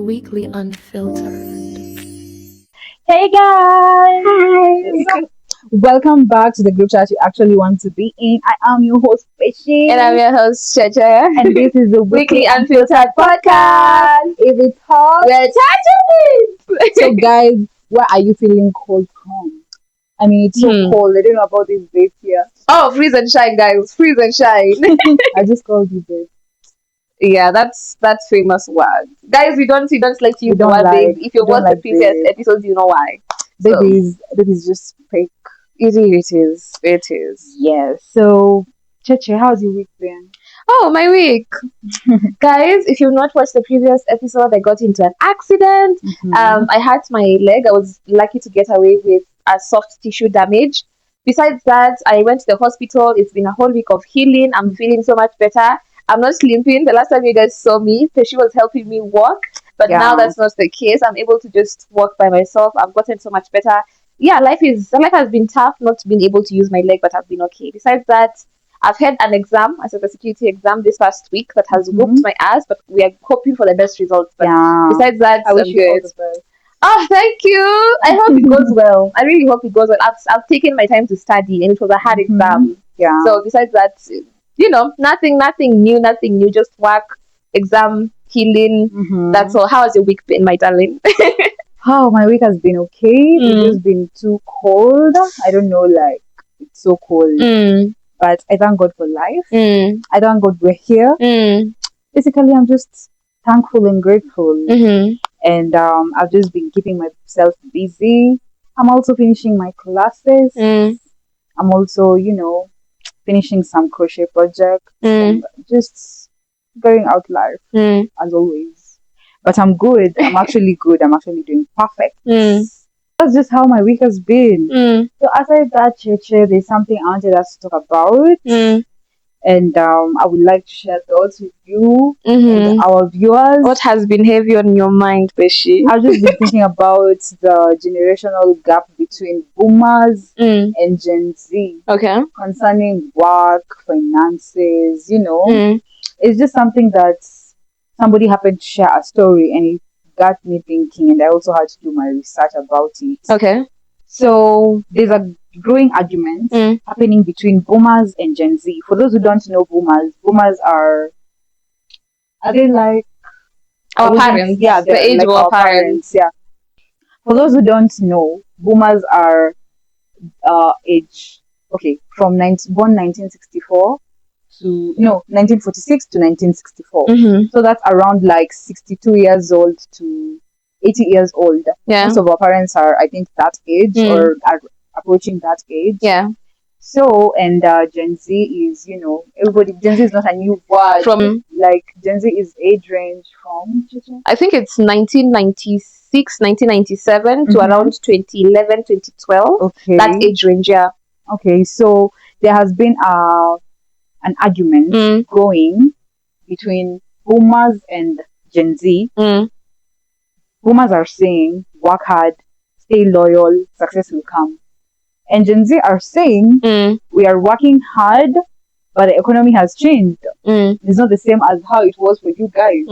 Weekly Unfiltered. Hey guys! Hi. Welcome back to the group chat you actually want to be in. I am your host, Peshi. And I'm your host, Chacha. And this is the Weekly Unfiltered Podcast. If it's hot. We're touching it! So guys, where are you feeling cold from? I mean, it's so cold. I don't know about this babe here. Oh, freeze and shine, guys. Freeze and shine. I just called you babe. Yeah, that's famous word. Guys, we don't like you We don't know like- babe. If you we don't watched the like previous babe. episodes, you know why. Baby's just fake. It is. It is. Yeah. So, Cheche, how's your week been? Oh, my week. Guys, if you've not watched the previous episode, I got into an accident. I hurt my leg. I was lucky to get away with a soft tissue damage. Besides that, I went to the hospital. It's been a whole week of healing. I'm feeling so much better. I'm not limping. The last time you guys saw me, Peshi was helping me walk. But now that's not the case. I'm able to just walk by myself. I've gotten so much better. Yeah, life has been tough, not being able to use my leg, but I've been okay. Besides that, I've had an exam, a cybersecurity exam this past week that has whooped my ass, but we are hoping for the best results. But besides that, I wish I'm you all good. the best. Oh, thank you. I hope it goes well. I really hope it goes well. I've taken my time to study, and it was a hard exam. Yeah. So besides that, nothing new. Just work, exam, healing. That's all. How has your week been, my darling? Oh, my week has been okay. It's just been too cold. I don't know, like, it's so cold. But I thank God for life. I thank God we're here. Basically, I'm just thankful and grateful. And I've just been keeping myself busy. I'm also finishing my classes. I'm also, finishing some crochet projects. And just figuring out life, as always. But I'm good. I'm actually good. I'm actually doing perfect. That's just how my week has been. So aside that, Cheche, there's something I wanted us to talk about. And I would like to share thoughts with you and our viewers. What has been heavy on your mind, Peshi? I've just been thinking about the generational gap between boomers and Gen Z Okay. concerning work, finances, It's just something that somebody happened to share a story and it got me thinking, and I also had to do my research about it. Okay. So there's a growing argument happening between boomers and Gen Z. For those who don't know boomers are they like Our parents. Yeah, the age like of our parents. Yeah. For those who don't know, boomers are age from born 1964 to 1946 to 1964. So that's around like 62 years old to 80 years old. Yeah. Most of our parents are, I think, that age or are approaching that age. Yeah. So, and Gen Z is, Gen Z is not a new word. Gen Z is age range from, I think it's 1996, 1997 to around 2011, 2012. Okay. That age range, yeah. Okay, so there has been an argument going between boomers and Gen Z. Boomers are saying, work hard, stay loyal, success will come. And Gen Z are saying, we are working hard, but the economy has changed. It's not the same as how it was for you guys.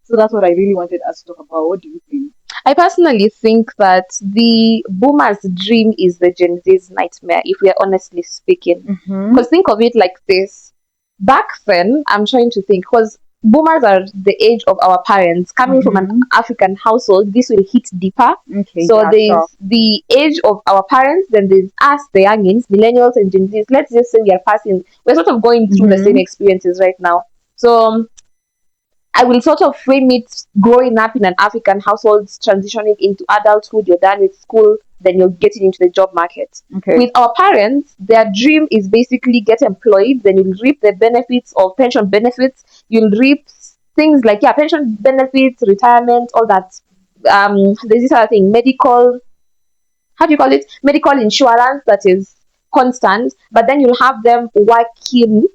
So that's what I really wanted us to talk about. What do you think? I personally think that the boomer's dream is the Gen Z's nightmare, if we are honestly speaking. Because think of it like this. Back then, I'm trying to think, because boomers are the age of our parents. Coming from an African household, this will hit deeper. Okay, So yeah, there's sure. the age of our parents, then there's us, the youngins, millennials and Gen Zs. Let's just say we're sort of going through the same experiences right now. So I will sort of frame it growing up in an African household, transitioning into adulthood, you're done with school, then you're getting into the job market. Okay. With our parents, their dream is basically get employed, then you'll reap the benefits of pension benefits, you'll reap things like, pension benefits, retirement, all that. There's this other thing, medical insurance that is constant, but then you'll have them working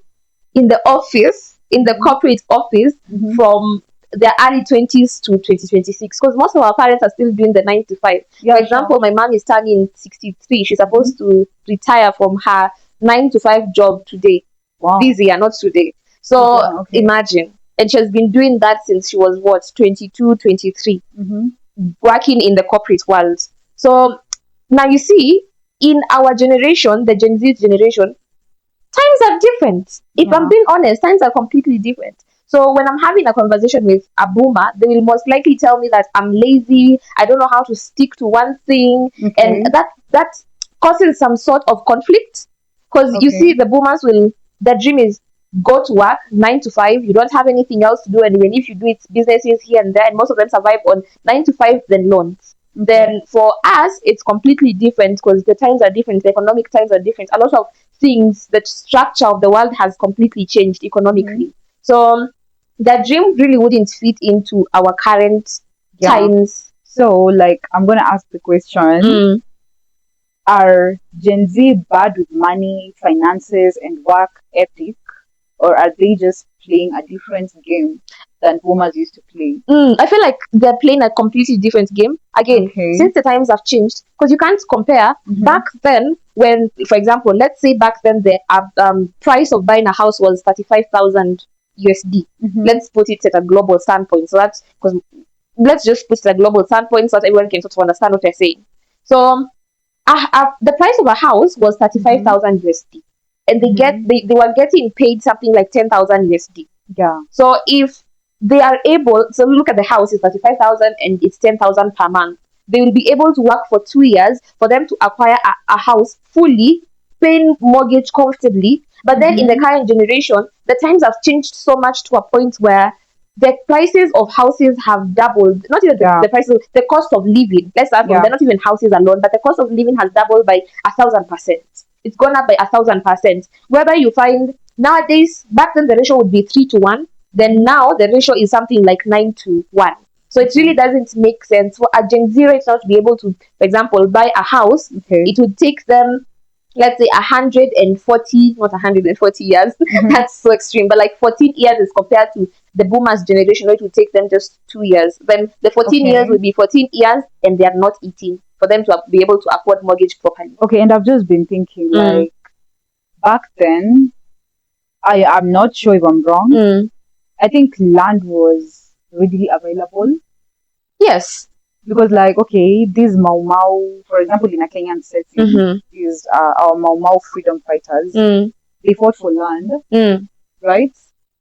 in the office, in the corporate office from their early 20s to 2026, because most of our parents are still doing the 9 to 5. Yeah, For example, my mom is turning 63. She's supposed to retire from her 9 to 5 job today. Wow. This year, not today. So Okay. imagine. and she has been doing that since she was what, 22, 23, working in the corporate world. So now you see, in our generation, the Gen Z generation, times are different. If I'm being honest, times are completely different. So when I'm having a conversation with a boomer, they will most likely tell me that I'm lazy, I don't know how to stick to one thing, and that causes some sort of conflict. Because you see, the boomers will, the dream is go to work 9 to 5. You don't have anything else to do, and even if you do, it's businesses here and there, and most of them survive on 9 to 5, then loans. Then for us, it's completely different because the times are different, the economic times are different. A lot of things, the structure of the world has completely changed economically. So that dream really wouldn't fit into our current times. So, like, I'm gonna ask the question: are Gen Z bad with money, finances, and work ethic, or are they just playing a different game than boomers used to play? I feel like they're playing a completely different game. Again, since the times have changed, because you can't compare back then when, for example, let's say back then the price of buying a house was 35,000 USD. Let's put it at a global standpoint. So that's because let's just put it at a global standpoint so that everyone can sort of understand what we're saying. So the price of a house was 35,000 USD, and they were getting paid something like 10,000 USD. Yeah. So if they are able, so look at the house, it's 35,000 and it's 10,000 per month. They will be able to work for 2 years for them to acquire a house fully, paying mortgage comfortably. But then in the current generation, the times have changed so much to a point where the prices of houses have doubled. Not even the prices, the cost of living. Let's start from, they're not even houses alone, but the cost of living has doubled by 1,000%. It's gone up by 1,000%. Whereby you find nowadays, back then the ratio would be 3 to 1. Then now the ratio is something like 9 to 1. So it really doesn't make sense for a Gen Z right now to be able to, for example, buy a house. It would take them, let's say, 140, not 140 years. That's so extreme, but like 14 years is compared to the boomers generation, where it would take them just 2 years. Then the 14 years would be 14 years and they are not eating for them to be able to afford mortgage properly. Okay, and I've just been thinking, like, back then, I'm not sure if I'm wrong. I think land was readily available. Yes. Because, like, okay, these Mau Mau, for example, in a Kenyan setting, these our Mau Mau freedom fighters, they fought for land, right?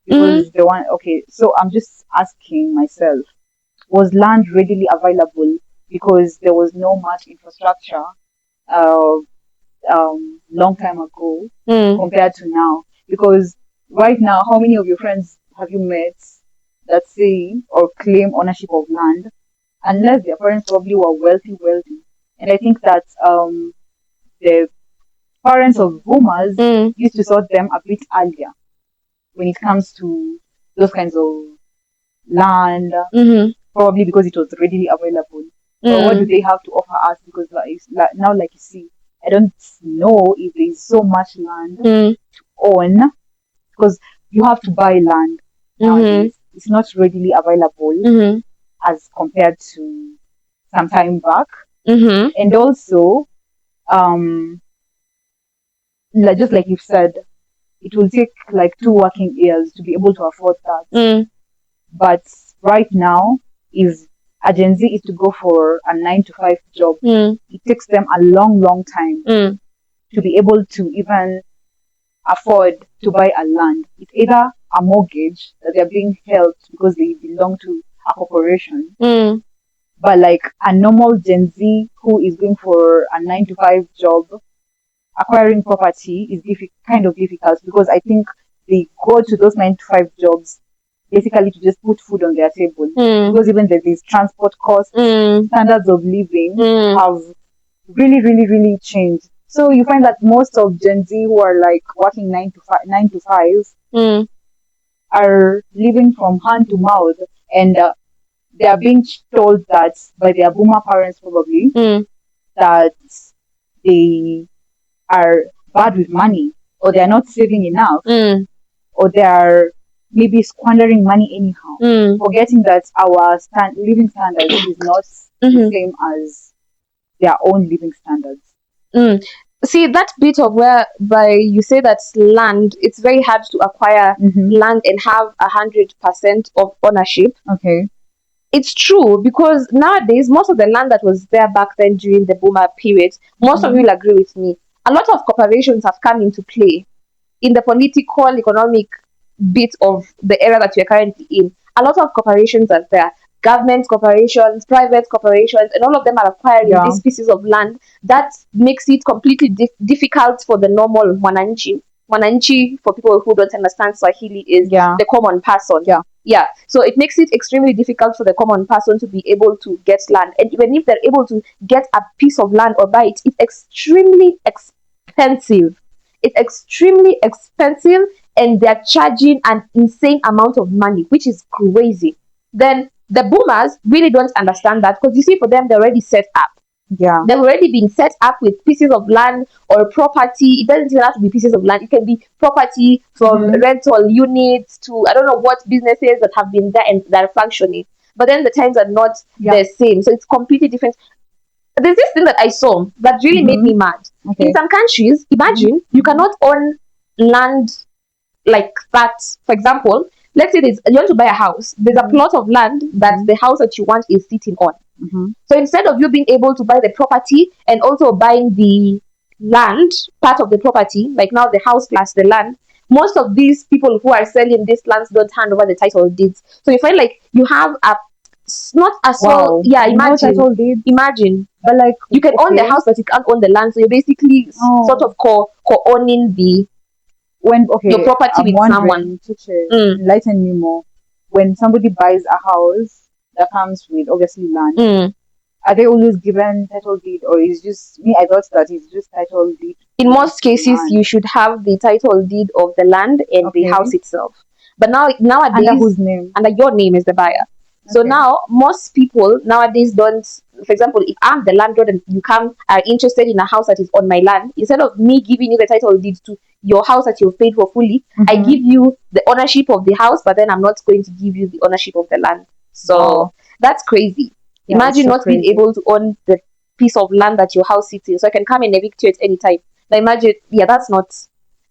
Because they want, okay, so I'm just asking myself, was land readily available because there was no much infrastructure long time ago compared to now? Because right now, how many of your friends have you met that say or claim ownership of land, unless their parents probably were wealthy? And I think that the parents of boomers used to sort them a bit earlier when it comes to those kinds of land, probably because it was readily available. But what do they have to offer us? Because now, like you see, I don't know if there is so much land to own, because you have to buy land nowadays. It's not readily available as compared to some time back. And also, just like you've said, it will take like 2 working years to be able to afford that. But right now, if a Gen Z is to go for a 9 to 5 job, it takes them a long time to be able to even afford to buy a land. It's either a mortgage that they're being held because they belong to a corporation. But like a normal Gen Z who is going for a 9 to 5 job, acquiring property is kind of difficult, because I think they go to those 9 to 5 jobs basically to just put food on their table. Because even these transport costs, standards of living have really changed. So you find that most of Gen Z who are like working 9 to 5 are living from hand to mouth, and they are being told that by their boomer parents probably that they are bad with money, or they are not saving enough, or they are maybe squandering money anyhow, forgetting that our living standards is not the same as their own living standards. See that bit of whereby you say that land, it's very hard to acquire land and have 100% of ownership. Okay. It's true, because nowadays most of the land that was there back then during the boomer period, most of you will agree with me, a lot of corporations have come into play in the political, economic bit of the era that we're currently in. A lot of corporations are there, government corporations, private corporations, and all of them are acquiring these pieces of land. That makes it completely difficult for the normal mwananchi. Mwananchi, for people who don't understand Swahili, is the common person. Yeah. So it makes it extremely difficult for the common person to be able to get land. And even if they're able to get a piece of land or buy it, it's extremely expensive. It's extremely expensive, and they're charging an insane amount of money, which is crazy. Then the boomers really don't understand that, because you see, for them, they're already set up. Yeah. They've already been set up with pieces of land or property. It doesn't even have to be pieces of land. It can be property from rental units to, I don't know what businesses that have been there and that are functioning. But then the times are not the same. So it's completely different. There's this thing that I saw that really made me mad. Okay. In some countries, imagine you cannot own land like that. For example, let's say you want to buy a house. There's a plot of land that the house that you want is sitting on. So instead of you being able to buy the property and also buying the land, part of the property, like now the house plus the land, most of these people who are selling these lands don't hand over the title deeds. So you find like you have not a sole. Yeah, imagine. Title deed. Imagine. But like you can own the house, but you can't own the land. So you're basically sort of co-owning your property with someone. Enlighten me more. When somebody buys a house that comes with obviously land, are they always given title deed, or is just me? I thought that it's just title deed. In most cases, you should have the title deed of the land and the house itself. But nowadays, under whose name? Under your name as the buyer. So now most people nowadays don't. For example, if I'm the landlord and you are interested in a house that is on my land, instead of me giving you the title deed to your house that you've paid for fully, I give you the ownership of the house, but then I'm not going to give you the ownership of the land. So that's crazy. Yeah, imagine not being able to own the piece of land that your house sits in. So I can come and evict you at any time. Now imagine, that's not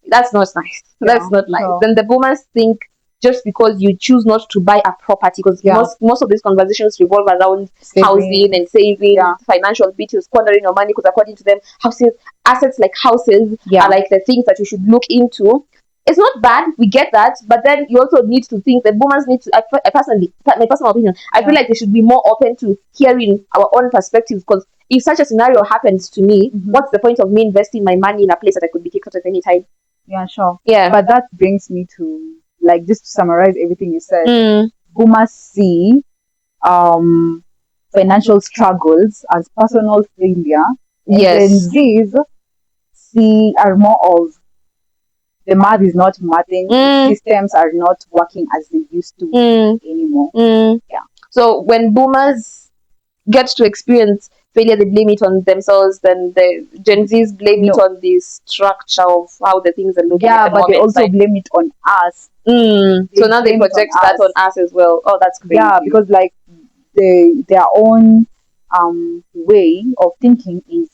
nice. That's not nice. Then the boomers think just because you choose not to buy a property, because most of these conversations revolve around housing and saving, financial bit, you're squandering your money, because according to them, assets like houses are like the things that you should look into. It's not bad, we get that, but then you also need to think, the boomers need to, my personal opinion, I feel like they should be more open to hearing our own perspectives, because if such a scenario happens to me, what's the point of me investing my money in a place that I could be kicked out at any time? Yeah, sure. Yeah. But that brings me to, like, just to summarize everything you said, boomers see financial struggles as personal failure. Yes. And these are more of the math is not mathing, systems are not working as they used to anymore. Yeah. So when boomers get to experience failure, they blame it on themselves. Then the Gen Zs blame it on the structure of how the things are looking. Yeah, but they also blame it on us. So now they project that on us as well. Oh, that's crazy. Yeah, because like their own way of thinking is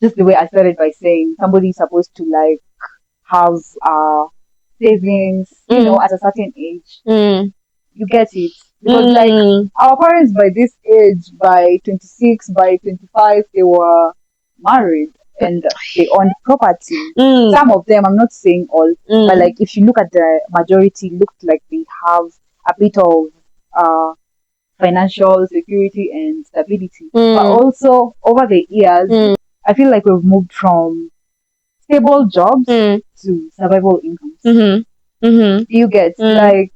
just the way I started by saying somebody's supposed to like have savings, you know, at a certain age. You get it? Because like our parents by this age, by 26, by 25, they were married and they owned property. Some of them, I'm not saying all, but like if you look at the majority, looked like they have a bit of financial security and stability. But also over the years, I feel like we've moved from stable jobs to survival incomes. You get like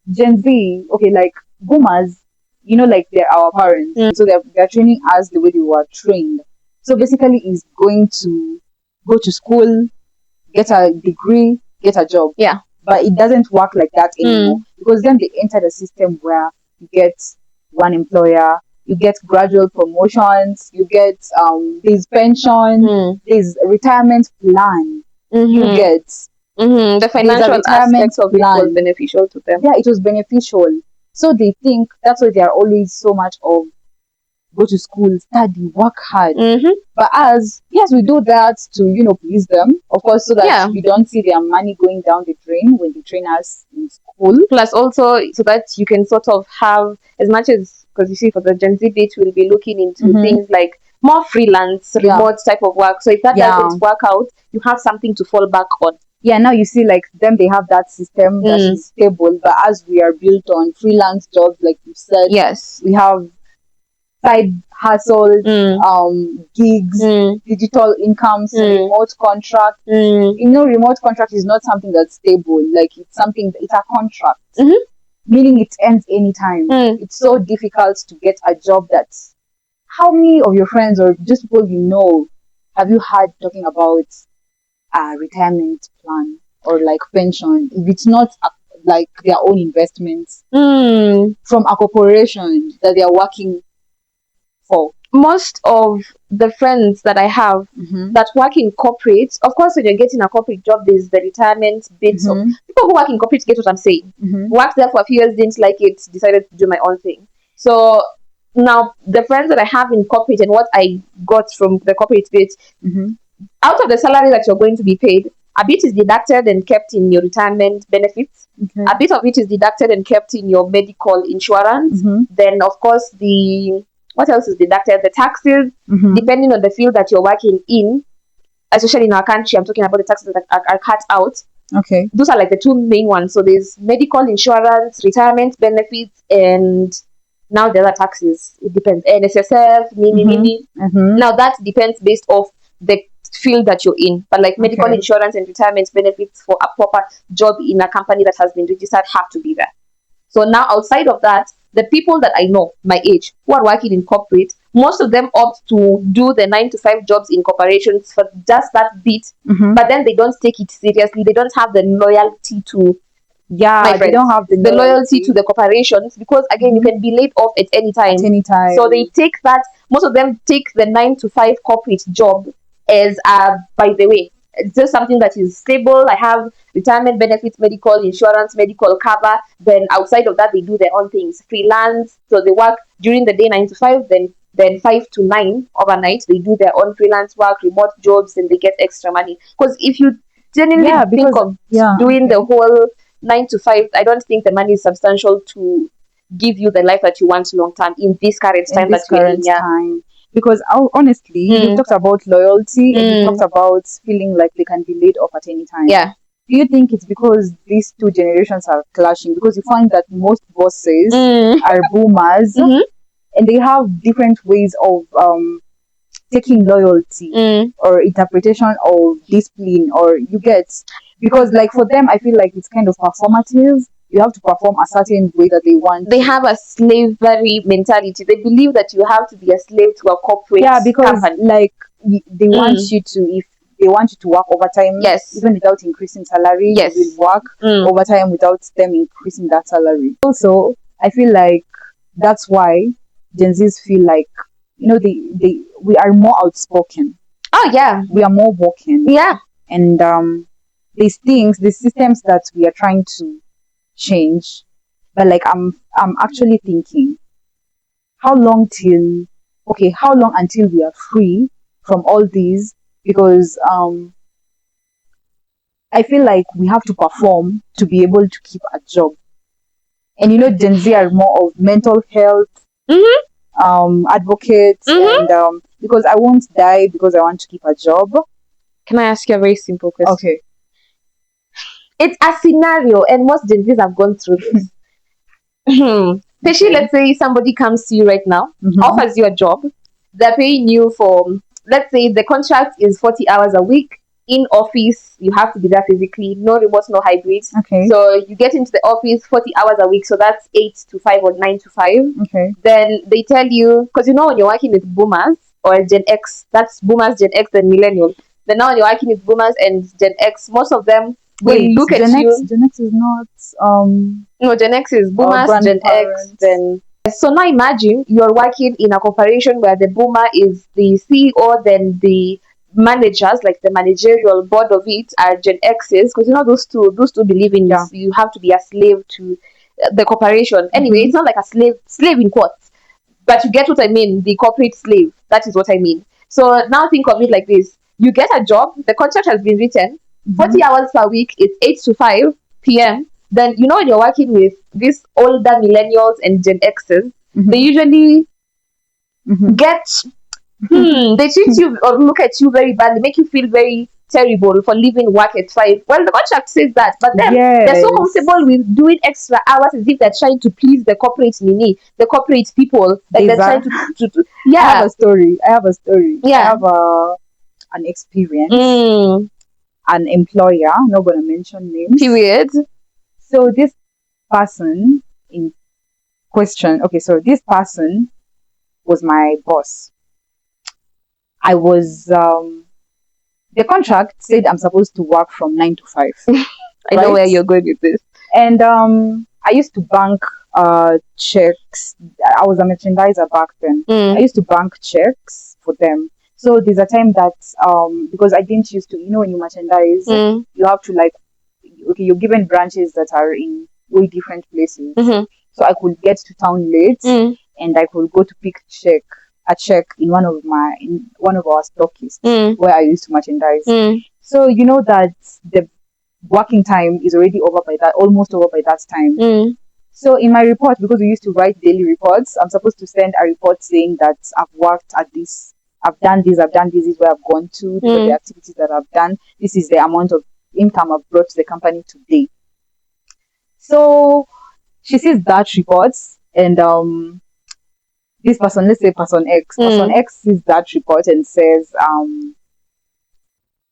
Gen Z, okay, like boomers, you know, like they're our parents, so they're training us the way they were trained. So basically, is going to go to school, get a degree, get a job. Yeah, but it doesn't work like that anymore, because then they enter the system where you get one employer, you get gradual promotions, you get there's pension, there's a retirement plan, you get. The financial aspect of it was beneficial to them. Yeah, it was beneficial. So they think that's why they are always so much of go to school, study, work hard. Mm-hmm. But as yes, we do that to please them, of course, so that Yeah. we don't see their money going down the drain when they train us in school. Plus also so that you can sort of have as much as, because you see for the Gen Z bit we'll be looking into Mhm. things like more freelance, Yeah. remote type of work. So if that Yeah. doesn't work out, you have something to fall back on. Yeah, now you see like them, they have that system that Mm. is stable, but as we are built on freelance jobs, like you said, Yes. we have side hustles, gigs, digital incomes, remote contract. Remote contract is not something that's stable. Like it's a contract, Mhm. meaning it ends anytime. It's so difficult to get a job that's. How many of your friends or just people have you heard talking about a retirement plan or like pension? If it's not like their own investments from a corporation that they are working for. Most of the friends that I have that work in corporate, of course, when you're getting a corporate job, there's the retirement bits. So people who work in corporate get what I'm saying. Worked there for a few years, didn't like it, decided to do my own thing. So now the friends that I have in corporate and what I got from the corporate bit, out of the salary that you're going to be paid, a bit is deducted and kept in your retirement benefits. A bit of it is deducted and kept in your medical insurance. Then, of course, what else is deducted? The taxes, depending on the field that you're working in, especially in our country, I'm talking about the taxes that are cut out. Okay. Those are like the two main ones. So there's medical insurance, retirement benefits, and now the other taxes. It depends. NSSF, mini. Now that depends based off the field that you're in. But like medical insurance and retirement benefits for a proper job in a company that has been registered have to be there. So now outside of that, the people that I know, my age, who are working in corporate, most of them opt to do the 9 to 5 jobs in corporations for just that bit, but then they don't take it seriously. They don't have the loyalty to they don't have the loyalty to the corporations, because again you can be laid off at any time. So they take that, most of them take the 9 to 5 corporate job as by the way, it's just something that is stable. I have retirement benefits, medical insurance, medical cover. Then outside of that, they do their own things, freelance. So they work during the day 9 to 5, then 5 to 9 overnight. They do their own freelance work, remote jobs, and they get extra money. Because if you genuinely think of doing the whole 9 to 5, I don't think the money is substantial to give you the life that you want long term in this current time that we're in. Time. Because honestly, you talked about loyalty and you talked about feeling like they can be laid off at any time. Yeah. Do you think it's because these two generations are clashing? Because you find that most bosses are boomers and they have different ways of taking loyalty or interpretation of discipline, or you get, because like for them, I feel like it's kind of performative. You have to perform a certain way that they want. They have a slavery mentality. They believe that you have to be a slave to a corporate because company. Like they want you to, if they want you to work overtime, even without increasing salary, you will work overtime without them increasing that salary. Also, I feel like that's why Gen Zs feel like, we are more outspoken. Oh yeah, we are more vocal. Yeah, and these systems that we are trying to change, but like I'm actually thinking, how long until we are free from all these? Because I feel like we have to perform to be able to keep a job. And Gen Z are more of mental health advocates, and because I won't die because I want to keep a job. Can I ask you a very simple question? Okay. It's a scenario, and most Gen Zs have gone through this. Especially, let's say somebody comes to you right now, offers you a job. They're paying you for, let's say the contract is 40 hours a week. In office, you have to be there physically, no remote, no hybrid. Okay. So you get into the office 40 hours a week, so that's 8 to 5 or 9 to 5. Okay. Then they tell you, because when you're working with boomers or Gen X, that's boomers, Gen X, and millennial. Then now when you're working with boomers and Gen X, most of them will look at you. Gen X is not. No, Gen X is boomers, Gen X, then. So now imagine you're working in a corporation where the boomer is the CEO, then the managers, like the managerial board of it, are Gen X's, because those two believe in you have to be a slave to the corporation. Anyway, it's not like a slave in quotes. But you get what I mean? The corporate slave. That is what I mean. So now think of it like this. You get a job, the contract has been written, 40 hours per week, it's 8 to 5 p.m. Then, when you're working with these older millennials and Gen Xs, they usually get, they treat you or look at you very badly, make you feel very terrible for leaving work at 5. Well, the contract says that, but then they're so comfortable with doing extra hours as if they're trying to please the corporate the corporate people. Like they're trying to I have a story. Yeah. I have an experience. An employer, not gonna mention names. Period. So this person in question, so this person was my boss. I was the contract said I'm supposed to work from 9 to 5. I know where you're going with this. And I used to bank checks. I was a merchandiser back then. I used to bank checks for them. So there's a time that because I didn't used to, when you merchandise, you have to you're given branches that are in way different places. So I could get to town late and I could go to pick a check in one of our stockists where I used to merchandise. So you know that the working time is already almost over by that time. So in my report, because we used to write daily reports, I'm supposed to send a report saying that I've worked at this, I've done this is where I've gone to, these are the activities that I've done, this is the amount of income I've brought to the company today. So she sees that report and this person, let's say person X sees that report and says,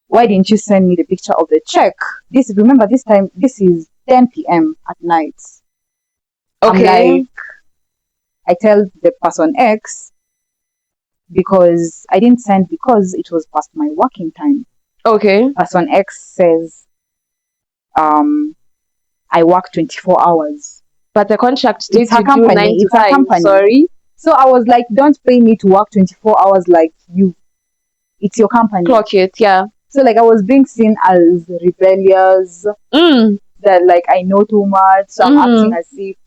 why didn't you send me the picture of the check? Remember this time, this is 10 p.m. at night. Okay. I tell the person X because I didn't send because it was past my working time. Okay. Person X says, I work 24 hours. But the contract states it's her company. 9 to it's 5. Her company. Sorry. So I was like, don't pay me to work 24 hours like you. It's your company. Clock it, yeah. So I was being seen as rebellious. That I know too much. So I'm acting as if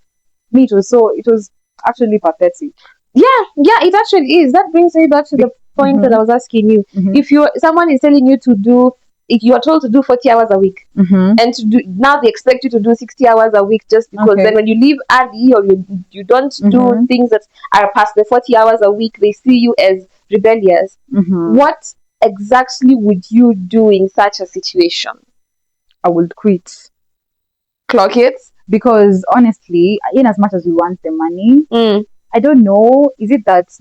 me too. So it was actually pathetic. Yeah, it actually is. That brings me back to the point that I was asking you. If someone is telling you to do, if you are told to do 40 hours a week, and now they expect you to do 60 hours a week just because then when you leave early or you don't do things that are past the 40 hours a week, they see you as rebellious. What exactly would you do in such a situation? I would quit. Clock it? Because honestly, in as much as we want the money, I don't know, is it that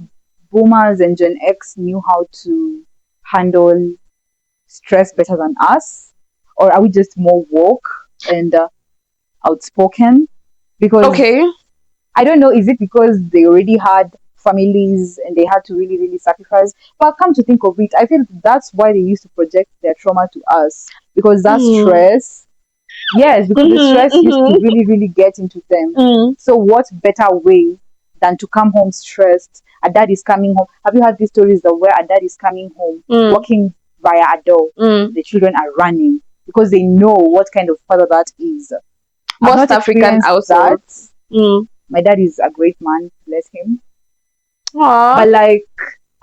boomers and Gen X knew how to handle stress better than us? Or are we just more woke and outspoken? Because I don't know, is it because they already had families and they had to really, really sacrifice? But come to think of it, I feel that's why they used to project their trauma to us. Because that stress, yes, because the stress used to really, really get into them. So what better way than to come home stressed? A dad is coming home. Have you heard these stories of where a dad is coming home, walking via a door, the children are running because they know what kind of father that is. Most African households. My dad is a great man, bless him. Aww. But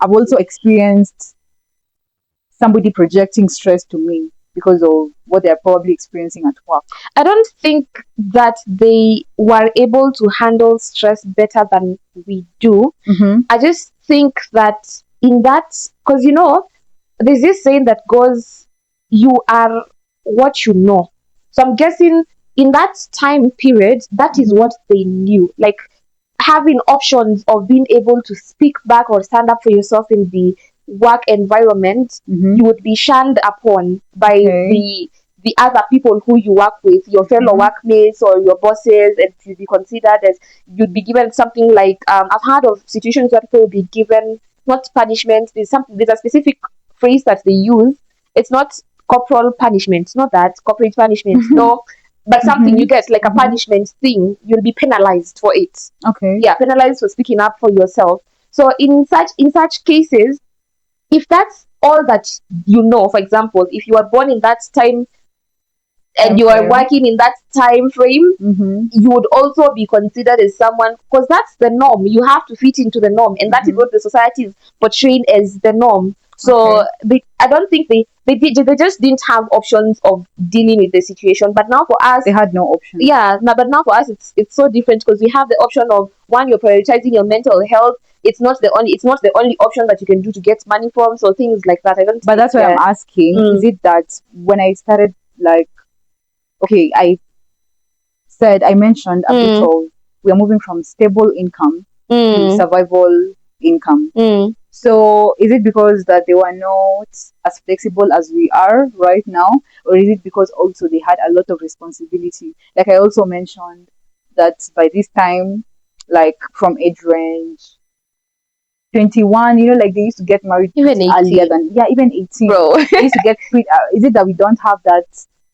I've also experienced somebody projecting stress to me because of what they're probably experiencing at work. I don't think that they were able to handle stress better than we do. I just think that in that, because there's this saying that goes, you are what you know. So I'm guessing in that time period, that is what they knew. Having options of being able to speak back or stand up for yourself in the work environment, you would be shunned upon by the other people who you work with, your fellow workmates or your bosses, and to be considered as, you'd be given something like, I've heard of situations where people will be given not punishment. There's a specific phrase that they use. It's not corporal punishment, not that corporate punishment, no, but something you get like a punishment thing. You'll be penalized for it. Yeah, penalized for speaking up for yourself. So in such cases, if that's all that for example, if you are born in that time and you are Okay. working in that time frame, Mm-hmm. you would also be considered as someone, because that's the norm. You have to fit into the norm, and that is Mhm. what the society is portraying as the norm. So I don't think they just didn't have options of dealing with the situation. But now for us, They had no option. yeah, but now for us it's so different, because we have the option of, one, you're prioritizing your mental health. It's not the only option that you can do to get money from, so things like that. I don't But think that's why I'm asking, Mm. is it that when I started, like, okay, I mentioned a bit of, we're moving from stable income to survival income. So is it because that they were not as flexible as we are right now, or is it because also they had a lot of responsibility? Like I also mentioned that by this time, like from age range 21, like they used to get married Even pretty earlier 18. than, yeah, even 18. Bro. They used to get pretty, is it that we don't have that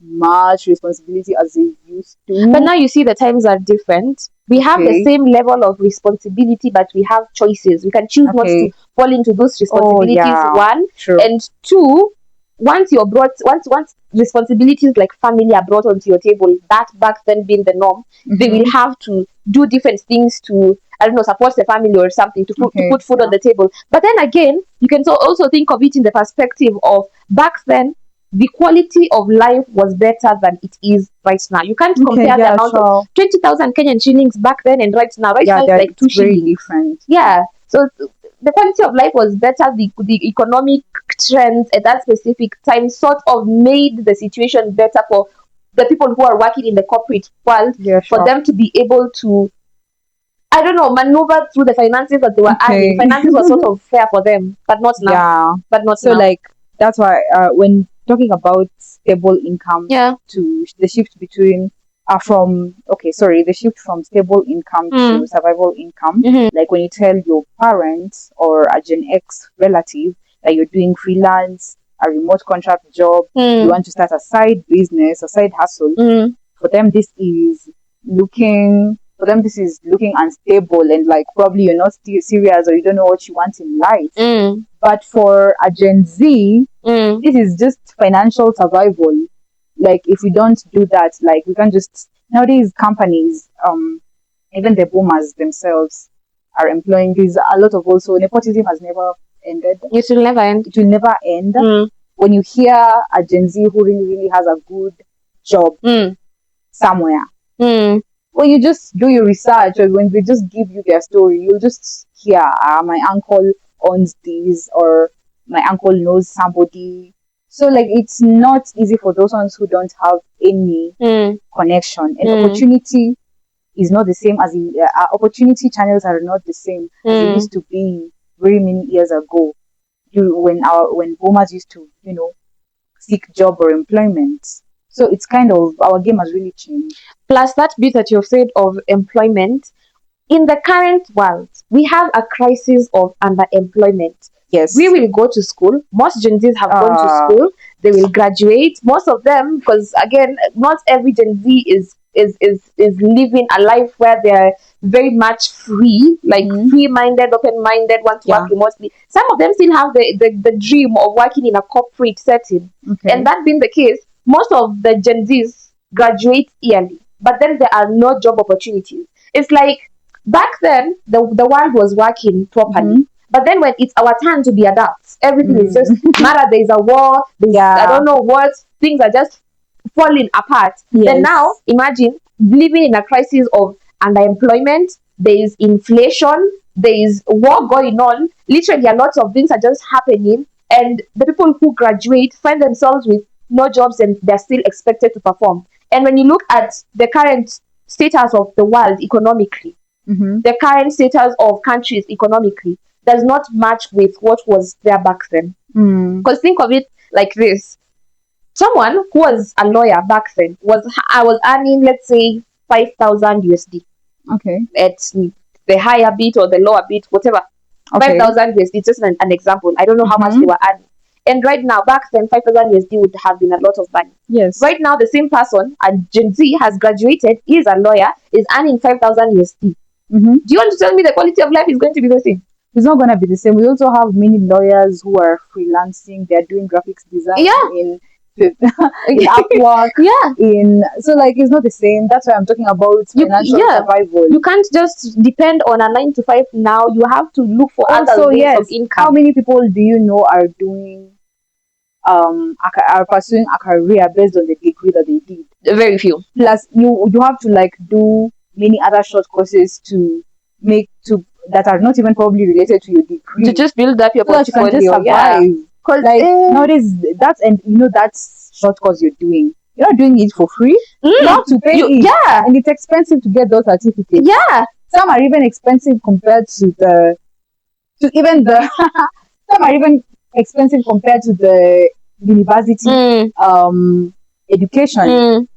much responsibility as they used to? But now you see the times are different. We have the Okay. same level of responsibility, but we have choices. We can choose not Okay. to fall into those responsibilities. yeah. One, True. and two, once responsibilities like family are brought onto your table, that back then being the norm, they Mhm. will have to do different things to, I don't know, support the family or something, to Okay, put food yeah. on the table. But then again, you can also think of it in the perspective of, back then the quality of life was better than it is right now. You can't compare the amount of 20,000 Kenyan shillings back then and right now. Right now it's like 2 very shillings. different. Yeah. So the quality of life was better. The economic trends at that specific time sort of made the situation better for the people who are working in the corporate world, Yeah, for sure. them to be able to, I don't know, maneuver through the finances that they were earning. Finances were sort of fair for them, but not now. Yeah. But not So now. like that's why when talking about stable income Yeah. to the shift between the shift from stable income to survival income, like when you tell your parents or a Gen X relative that you're doing freelance, a remote contract job, you want to start a side business, a side hustle, for them this is looking unstable, and like probably you're not still serious, or you don't know what you want in life. But for a Gen Z, this is just financial survival. Like if we don't do that, like we can just, nowadays companies, even the boomers themselves are employing these, a lot of, also nepotism has never ended. It will never end. It will never end. When you hear a Gen Z who really has a good job somewhere, when you just do your research, or when they just give you their story, you'll just hear, my uncle owns these, or my uncle knows somebody. So like it's not easy for those ones who don't have any connection, and opportunity is not the same as opportunity channels are not the same as it used to be very many years ago. When boomers used to seek job or employment. So it's kind of, our game has really changed. Plus that bit that you've said of employment, in the current world, we have a crisis of underemployment. Yes. We will go to school. Most Gen Zs have gone to school. They will graduate. Most of them, because again, not every Gen Z is living a life where they're very much free, like free-minded, open-minded, want to work remotely. Some of them still have the dream of working in a corporate setting. Okay. And that being the case, most of the Gen Zs graduate yearly, but then there are no job opportunities. It's like back then the world was working properly. But then when it's our turn to be adults, everything is just matter. There's a war. I don't know what. Things are just falling apart. Yes. Then now, imagine living in a crisis of underemployment. There is inflation. There is war going on. Literally, a lot of things are just happening. And the people who graduate find themselves with no jobs, and they're still expected to perform. And when you look at the current status of the world economically, the current status of countries economically does not match with what was there back then. Because think of it like this. Someone who was a lawyer back then was earning, let's say, 5,000 USD. Okay. At the higher bit or the lower bit, whatever. Okay. 5,000 USD, just an example. I don't know how much they were earning. And right now, back then, 5,000 USD would have been a lot of money. Yes. Right now, the same person, a Gen Z, has graduated, is a lawyer, is earning 5,000 USD. Do you want to tell me the quality of life is going to be the same? It's not going to be the same. We also have many lawyers who are freelancing. They're doing graphics design in in Upwork, so like it's not the same. That's why I'm talking about financial survival. You can't just depend on a 9 to 5 now. You have to look for other Also, ways yes, of income. how many people do you know are doing are pursuing a career based on the degree that they did? Very few. Plus, you have to like do many other short courses to that are not even probably related to your degree To just build up your so that you can just portfolio. survive. Because Like nowadays, that's and you know that's short course you're doing. You're not doing it for free. You have to pay it. Yeah. And it's expensive to get those certificates. Yeah. Some are even expensive compared to some are even expensive compared to the university education.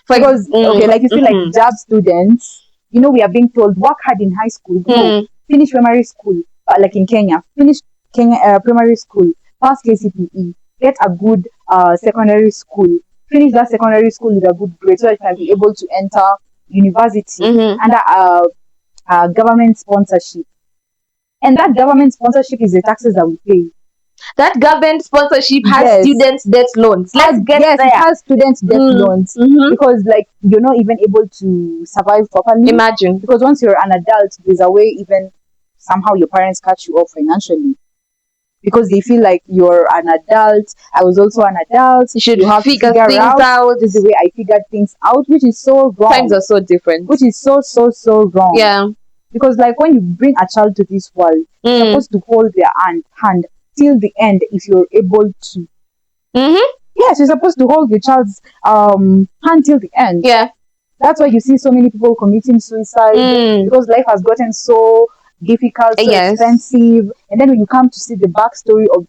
Because okay, like you see, like job students, you know, we are being told work hard in high school, finish primary school, like in Kenya, finish primary school, pass KCPE, get a good secondary school, finish that secondary school with a good grade, so that you can be able to enter university under government sponsorship. And that government sponsorship is the taxes that we pay. That government sponsorship has students' debt loans. Let's get there. It has students' debt loans because, like, you're not even able to survive properly. Imagine. Because once you're an adult, there's a way even somehow your parents cut you off financially because they feel like you're an adult. I was also an adult. You have to figure things out. This is the way I figured things out, which is so wrong. Times are so different. Which is so wrong. Yeah. Because, like, when you bring a child to this world, you're supposed to hold their hand till the end if you're able to. Yes, you're supposed to hold the child's hand till the end. Yeah. That's why you see so many people committing suicide because life has gotten so difficult, so expensive. And then when you come to see the backstory of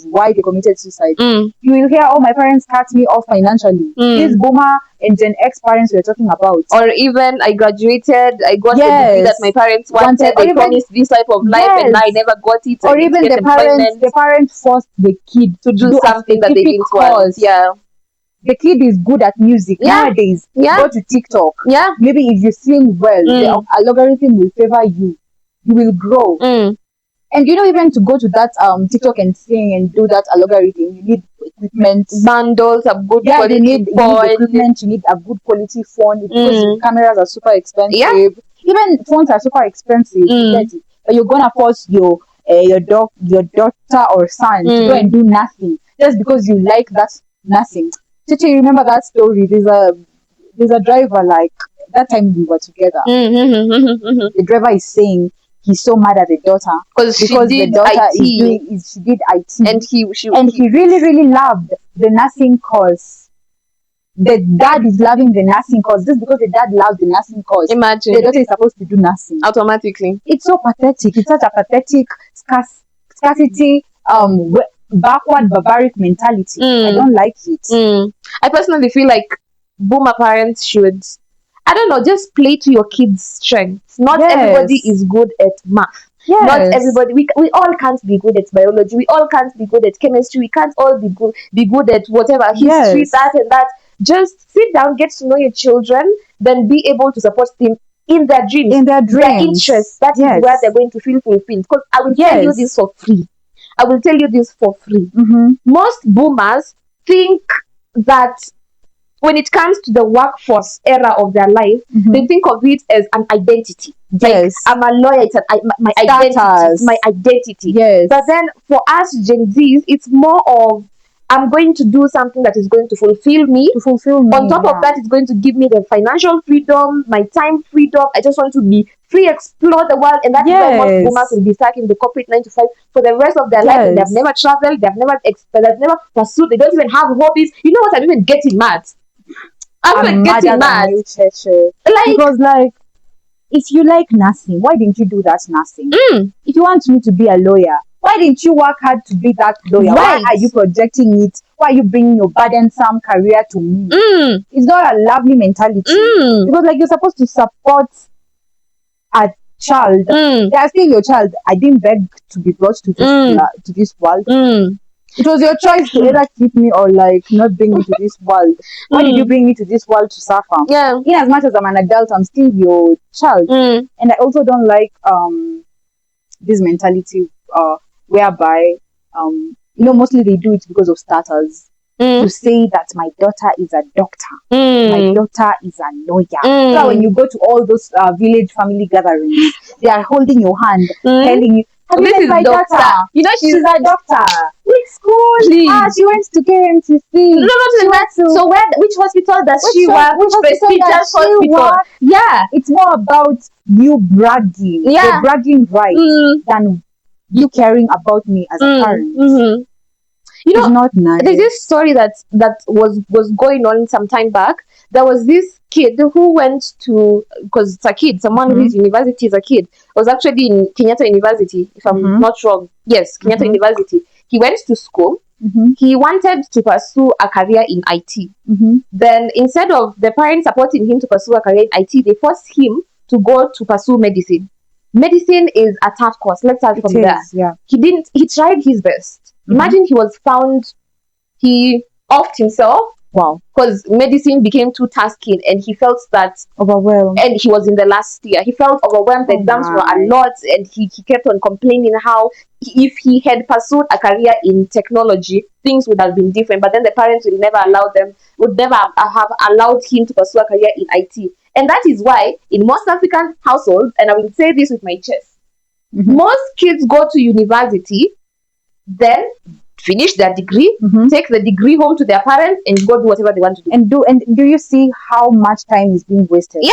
why they committed suicide, you will hear, "Oh, my parents cut me off financially." These boomer and Gen X parents we're talking about. Or even I graduated, I got the degree that my parents wanted. They promised this type of life, and I never got it. Or even the parents forced the kid to do something that they didn't want. Yeah. The kid is good at music nowadays. Go to TikTok. Yeah. Maybe if you sing well, the algorithm will favor you. You will grow. And you know, even to go to that TikTok and sing and do that algorithm, you need equipment, bundles of good quality. You need equipment. You need a good quality phone because cameras are super expensive. Yeah. Even phones are super expensive. But you're gonna force your daughter or son to go and do nothing just because you like that nothing. Chichi, remember that story? There's a driver, like that time we were together. The driver is saying he's so mad at the daughter because the daughter she did IT and he really loved the nursing course. The dad is loving the nursing course just because the dad loves the nursing course. Imagine the daughter is supposed to do nursing automatically. It's so pathetic. It's such a pathetic scarcity backward barbaric mentality. I don't like it. I personally feel like boomer parents should, I don't know, just play to your kids' strengths. Not everybody is good at math. Not everybody. We all can't be good at biology. We all can't be good at chemistry. We can't all be good at whatever history, that and that. Just sit down, get to know your children, then be able to support them in their dreams, their interests. That is where they're going to feel fulfilled. Because I will tell you this for free. Most boomers think that when it comes to the workforce era of their life, they think of it as an identity. Like, I'm a lawyer, it's my identity. But then for us Gen Zs, it's more of, I'm going to do something that is going to fulfill me. On top of that, it's going to give me the financial freedom, my time freedom. I just want to be free, explore the world. And that is why most boomers will be stuck in the corporate 9 to 5 for the rest of their life. And they've never traveled, they've never pursued, they don't even have hobbies. You know what? I'm even getting mad. I'm getting mad. Because, like, if you like nursing, why didn't you do that nursing? If you want me to be a lawyer, why didn't you work hard to be that lawyer? Why are you projecting it? Why are you bringing your burdensome career to me? It's not a lovely mentality. Because, like, you're supposed to support a child. They are still your child. I didn't beg to be brought to this world. It was your choice to either keep me or, like, not bring me to this world. Why did you bring me to this world to suffer? In as much as I'm an adult, I'm still your child. And I also don't like this mentality whereby mostly they do it because of status. to say that my daughter is a doctor, my daughter is a lawyer. So when you go to all those village family gatherings, they are holding your hand, telling you, have you This met is my doctor. daughter? You know, She's a doctor. Which school? Please. She went to KMTC. No, She went to so which hospital does she work? Which hospital prestigious does she hospital? work? Yeah. It's more about you bragging, Yeah. the bragging right, than you caring about me as a parent. You It's know, not nice. there's this story that was going on some time back. There was this kid who went to, because it's a kid, someone who is university is a kid. Was actually in Kenyatta University, if I'm not wrong. Yes, Kenyatta University. He went to school. He wanted to pursue a career in IT. Then instead of the parents supporting him to pursue a career in IT, they forced him to go to pursue medicine. Medicine is a tough course. Let's start from there. Yeah. He tried his best. Imagine he was found, he offed himself. Wow. Because medicine became too tasking and he felt that Overwhelmed. And he was in the last year. He felt overwhelmed. The exams were a lot and he kept on complaining how if he had pursued a career in technology, things would have been different. But then the parents would never have allowed him to pursue a career in IT. And that is why in most African households, and I will say this with my chest, most kids go to university, then finish their degree, take the degree home to their parents, and go do whatever they want to do. And do you see how much time is being wasted? Yeah.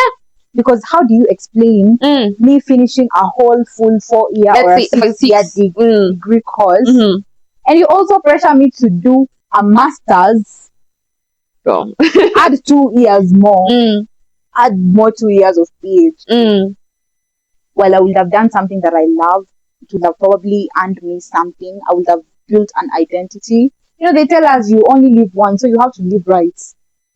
Because how do you explain me finishing a whole full 4-year or a 6-year degree course, and you also pressure me to do a master's, add 2 years more, add more 2 years of PhD. Well, I would have done something that I love. It would have probably earned me something. I would have built an identity. You know, they tell us you only live once, so you have to live right.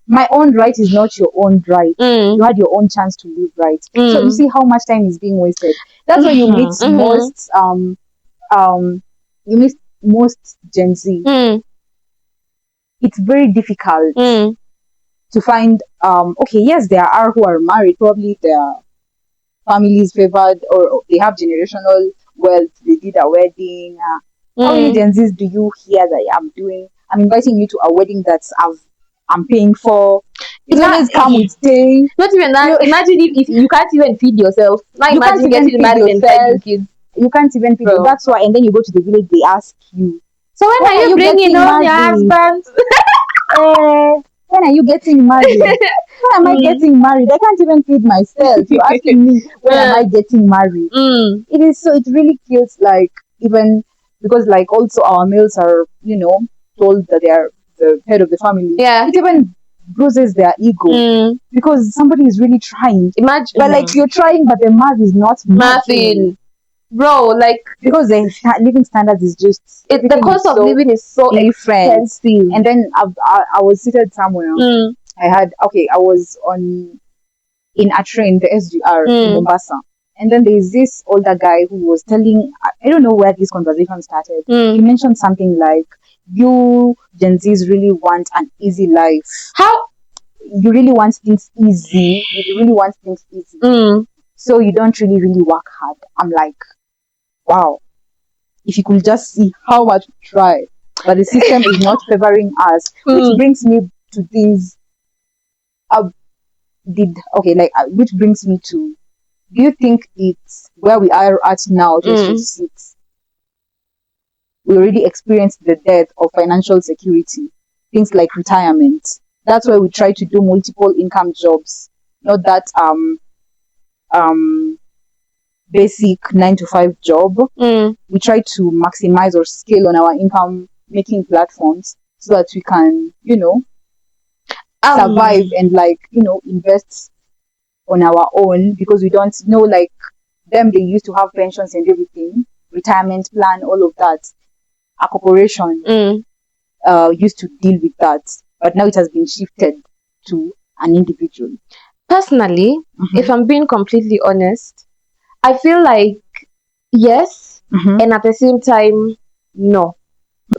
My own right is not your own right. You had your own chance to live right. So you see how much time is being wasted. That's why you meet most Gen Z. It's very difficult to find okay, yes, there are who are married, probably their families favored or they have generational wealth, they did a wedding. How many Gen Zs do you hear that I'm doing? I'm inviting you to a wedding that I'm paying for. It always come with stay. Not even that. Imagine if you can't even feed yourself. Now imagine getting married and having kids. You can't even feed yourself. That's why. And then you go to the village, they ask you. So when are you bringing home your husband? When are you getting married? When am I getting married? I can't even feed myself. You're asking me when am I getting married? It is so. It really feels like even because like also our males are told that they are the head of the family. Yeah. It even bruises their ego because somebody is really trying. Imagine, but like you're trying, but the math is not nothing. Bro, like because the living standards is just the cost of living is so expensive. And then I was seated somewhere. I was in a train, the SGR in Mombasa, and then there is this older guy who was telling. I don't know where this conversation started. He mentioned something like, "You Gen Zs really want an easy life. How you really want things easy? You really want things easy. So you don't really work hard." I'm like, wow, if you could just see how much we try, but the system is not favoring us, which brings me to things. Which brings me to, do you think it's where we are at now, 2026? We already experienced the death of financial security, things like retirement. That's why we try to do multiple income jobs, not that basic 9-to-5 job. We try to maximize or scale on our income making platforms so that we can, survive and invest on our own, because we don't know, like them, they used to have pensions and everything, retirement plan, all of that. A corporation used to deal with that, but now it has been shifted to an individual. Personally, if I'm being completely honest, I feel like yes, and at the same time, no.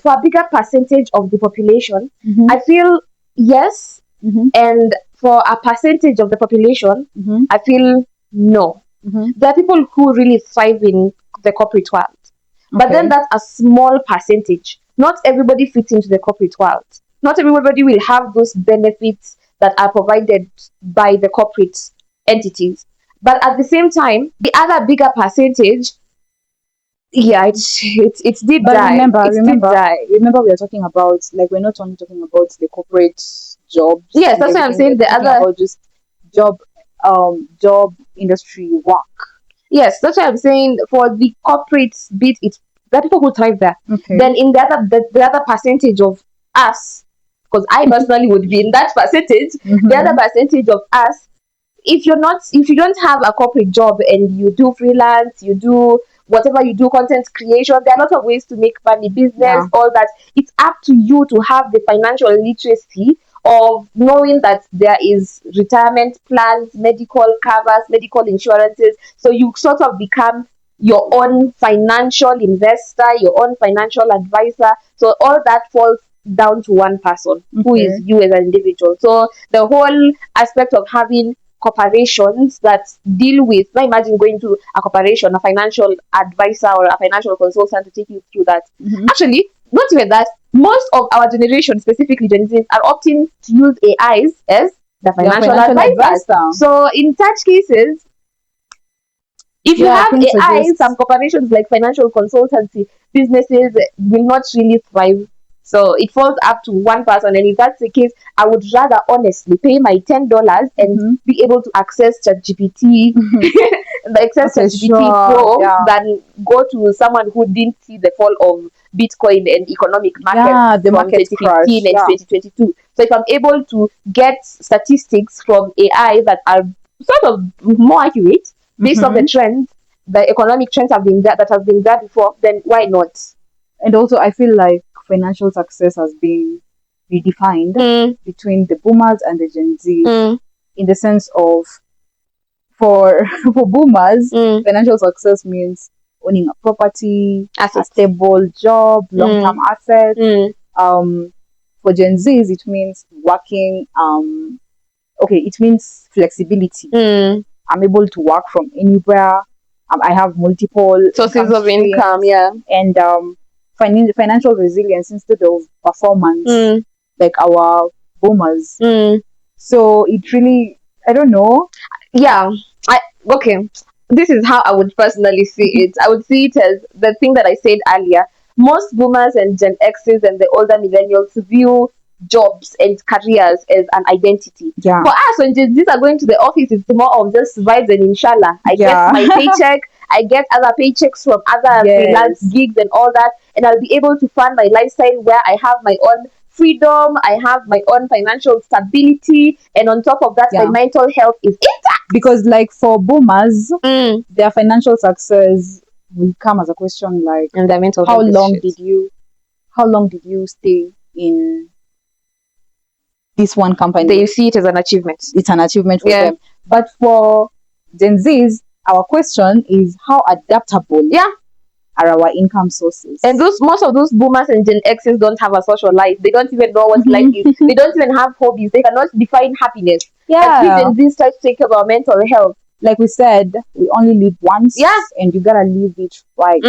For a bigger percentage of the population, I feel yes, and for a percentage of the population, I feel no. There are people who really thrive in the corporate world, but then that's a small percentage. Not everybody fits into the corporate world. Not everybody will have those benefits that are provided by the corporate entities. But at the same time, the other bigger percentage, yeah, it's deep But dive. remember, It's deep remember, dive. remember, we are talking about, like, we're not only talking about the corporate jobs. Yes, and that's why I'm everything, saying we're the talking other. about just job, job industry work. Yes, that's why I'm saying for the corporate bit, it's the people who thrive there. Okay. Then in the other percentage of us, because I personally would be in that percentage, Mhm. the other percentage of us, if you don't have a corporate job and you do freelance, you do whatever you do, content creation, there are lots of ways to make money, business, Yeah. all that. It's up to you to have the financial literacy of knowing that there is retirement plans, medical covers, medical insurances. So you sort of become your own financial investor, your own financial advisor. So all that falls down to one person, who is Okay. you as an individual. So the whole aspect of having corporations that deal with, now imagine going to a corporation, a financial advisor or a financial consultant to take you through that. Mhm. Actually, not even that, most of our generation, specifically Gen Zs, are opting to use AIs as the financial advisors. advisor. So in such cases, if you Yeah, have things are AI, just- some corporations like financial consultancy businesses will not really thrive. So it falls up to one person. And if that's the case, I would rather honestly pay my $10 and Mhm. be able to access ChatGPT, the access Okay, ChatGPT sure, Pro, yeah. than go to someone who didn't see the fall of Bitcoin and economic market Yeah, the from market 2015 crash, and yeah. 2022. So if I'm able to get statistics from AI that are sort of more accurate based on the trends, the economic trends that have been there before, then why not? And also, I feel like financial success has been redefined between the boomers and the Gen Z, in the sense of, for for boomers, financial success means owning a property, a Assets. stable job, long-term assets. For Gen Zs, it means working. Okay, it means flexibility. I'm able to work from anywhere. I have multiple Sources of streams, income, yeah. and financial resilience instead of performance, like our boomers. So it really, I don't know. Yeah, okay. This is how I would personally see it. I would see it as the thing that I said earlier. Most boomers and Gen X's and the older millennials view jobs and careers as an identity. Yeah. For us, when Gen Zs are going to the office, it's more of just vibes and inshallah. I Yeah. get my paycheck, I get other paychecks from other Yes. freelance gigs and all that, and I'll be able to fund my lifestyle where I have my own freedom, I have my own financial stability, and on top of that, Yeah. my mental health is intact. Because, like, for boomers, their financial success will come as a question like, And their mental how health is long shit. did you stay in this one company? They see it as an achievement. It's an achievement for Yeah. them. But for Gen Zs, our question is, how adaptable are our income sources? And most of those boomers and Gen X's don't have a social life. They don't even know what life is. They don't even have hobbies. They cannot define happiness. Yeah. And we Gen Z start to take care of our mental health. Like we said, we only live once. Yeah. And you gotta live it right.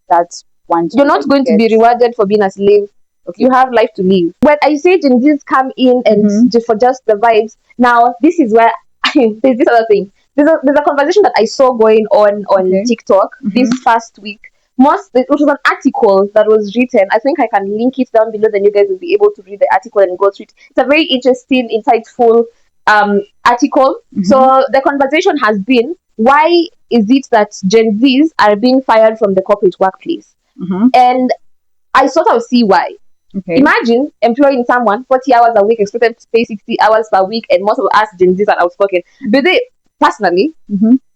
That's one thing You're not going to be rewarded for being a slave. Okay. You have life to live. When I say Gen Z's come in and for just the vibes, now this is where there's this other thing. There's a conversation that I saw going on TikTok this past week. It was an article that was written. I think I can link it down below, then you guys will be able to read the article and go through it. It's a very interesting, insightful article. So the conversation has been, why is it that Gen Zs are being fired from the corporate workplace? And I sort of see why. Okay. Imagine employing someone 40 hours a week, expected to pay 60 hours per week, and most of us Gen Zs are outspoken. But personally,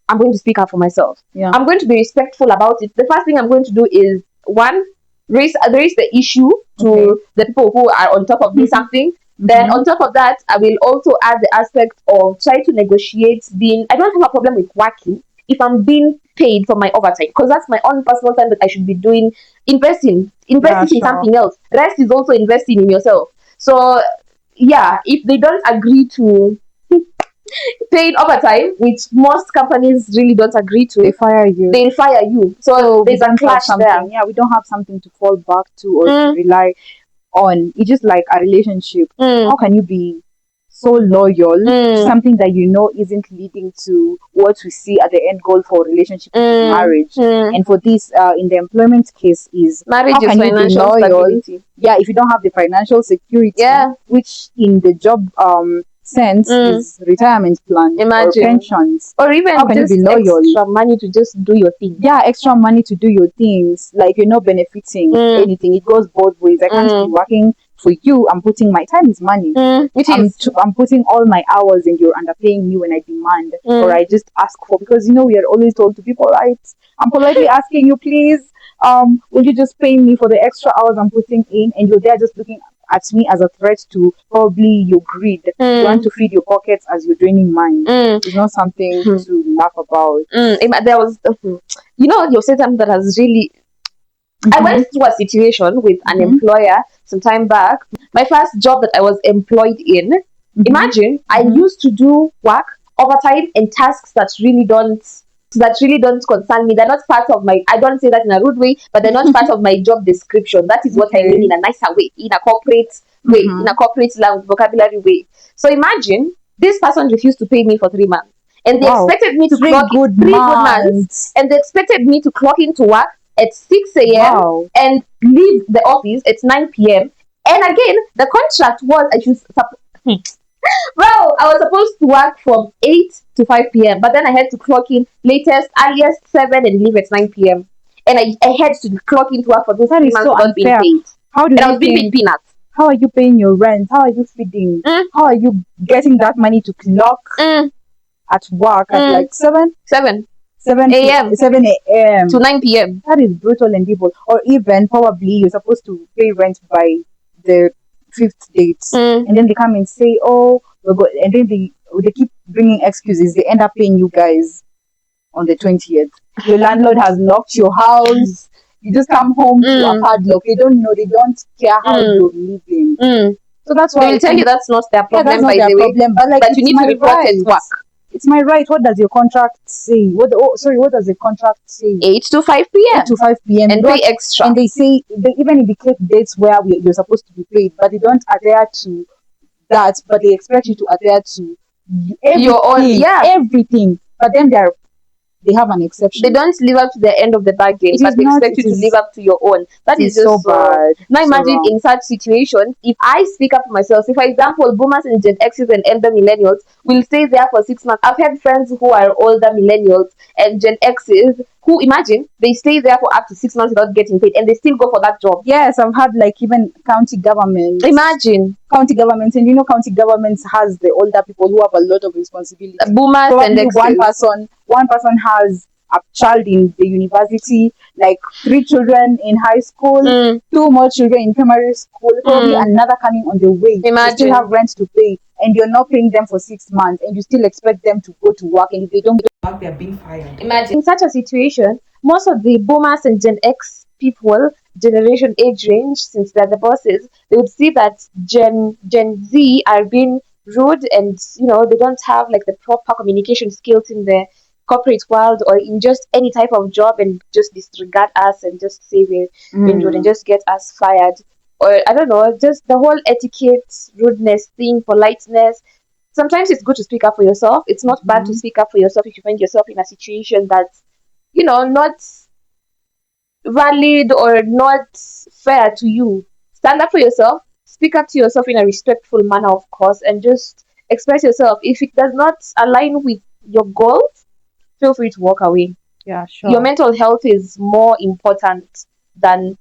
I'm going to speak up for myself. Yeah. I'm going to be respectful about it. The first thing I'm going to do is, one, raise the issue to the people who are on top of doing something. Then on top of that, I will also add the aspect of try to negotiate I don't have a problem with working if I'm being paid for my overtime, because that's my own personal time that I should be doing, investing in something else. Rest is also investing in yourself. So yeah, if they don't agree to paying overtime, which most companies really don't agree to, they'll fire you. So there's a clash there. Yeah, we don't have something to fall back to or to rely on. It's just like a relationship. Mm. How can you be so loyal to Mm. something that you know isn't leading to what we see at the end goal for relationship, which is marriage? Mm. And for this, in the employment case, is Marriage how is can you be financial loyal? stability. Yeah, if you don't have the financial security, Yeah. which in the job sense Mm. is retirement plan or Imagine. pensions. Or even How can you just be loyal? extra money to just do your thing. Yeah, extra money to do your things. Like you're not benefiting Mm. anything. It goes both ways. I can't be working for you. I'm putting my time is money. It is. I'm putting all my hours and you're underpaying me when I demand or I just ask for, because you know we are always told to be polite. I'm politely asking you, please, will you just pay me for the extra hours I'm putting in? And you're there just looking at me as a threat to probably your greed. You want to feed your pockets as you're draining mine. It's not something to laugh about. There was, you said something that has really. I went through a situation with an employer some time back. My first job that I was employed in. Imagine I used to do work, overtime, and tasks that really don't concern me. They're not part of my. I don't say that in a rude way, but they're not part of my job description. That is what I mean in a nicer way, in a corporate way, in a corporate vocabulary way. So imagine this person refused to pay me for 3 months, and they expected me to clock in 3 good months, and they expected me to clock into work at 6 a.m. and leave the office at 9 p.m. And again, the contract was I should. Well, I was supposed to work from 8 to 5 p.m. But then I had to clock in earliest 7 and leave at 9 p.m. And I had to clock into work for those 3 months without being paid. How do and you I was being paid peanuts. How are you paying your rent? How are you feeding? How are you getting that money to clock at work at like 7 a.m. 7 a.m. to 9 p.m. That is brutal and people. Or even probably you're supposed to pay rent by the 5th date, and then they come and say, "Oh, we're good," and then they keep bringing excuses. They end up paying you guys on the 20th. Your landlord has locked your house. You just come home to a padlock. They don't know. They don't care how you're living. So that's why they will tell you that's not their problem. That's not by their the way, problem. But like, that you need to report at work. It's my right. What does your contract say? What does the contract say? 8 to 5 p.m. 8 to 5 p.m. and pay extra. And they say they even indicate dates where you're supposed to be paid, but they don't adhere to that. But they expect you to adhere to your own, everything. But then they have an exception. They don't live up to the end of the bargain, but they expect you to live up to your own. That is just so bad. Now imagine in such situation, if I speak up for myself, say for example, boomers and Gen X's and elder millennials will stay there for 6 months. I've had friends who are older millennials and Gen X's who, imagine, they stay there for up to 6 months without getting paid, and they still go for that job. Yes, I've had like even county government. Imagine county governments, and county governments has the older people who have a lot of responsibility. Boomers probably and X's. One person has a child in the university, like 3 children in high school, 2 more children in primary school, probably another coming on the way. Imagine. They still have rent to pay, and you're not paying them for 6 months, and you still expect them to go to work, and if they don't go to work, they're being fired. Imagine in such a situation, most of the boomers and Gen X people, generation age range, since they're the bosses, they would see that Gen Z are being rude, and they don't have like the proper communication skills in the corporate world or in just any type of job, and just disregard us and just say we're rude and just get us fired. Or I don't know, just the whole etiquette, rudeness thing, politeness. Sometimes it's good to speak up for yourself. It's not bad to speak up for yourself if you find yourself in a situation that's not valid or not fair to you. Stand up for yourself, speak up to yourself in a respectful manner, of course, and just express yourself. If it does not align with your goals, feel free to walk away. Yeah, sure. Your mental health is more important than,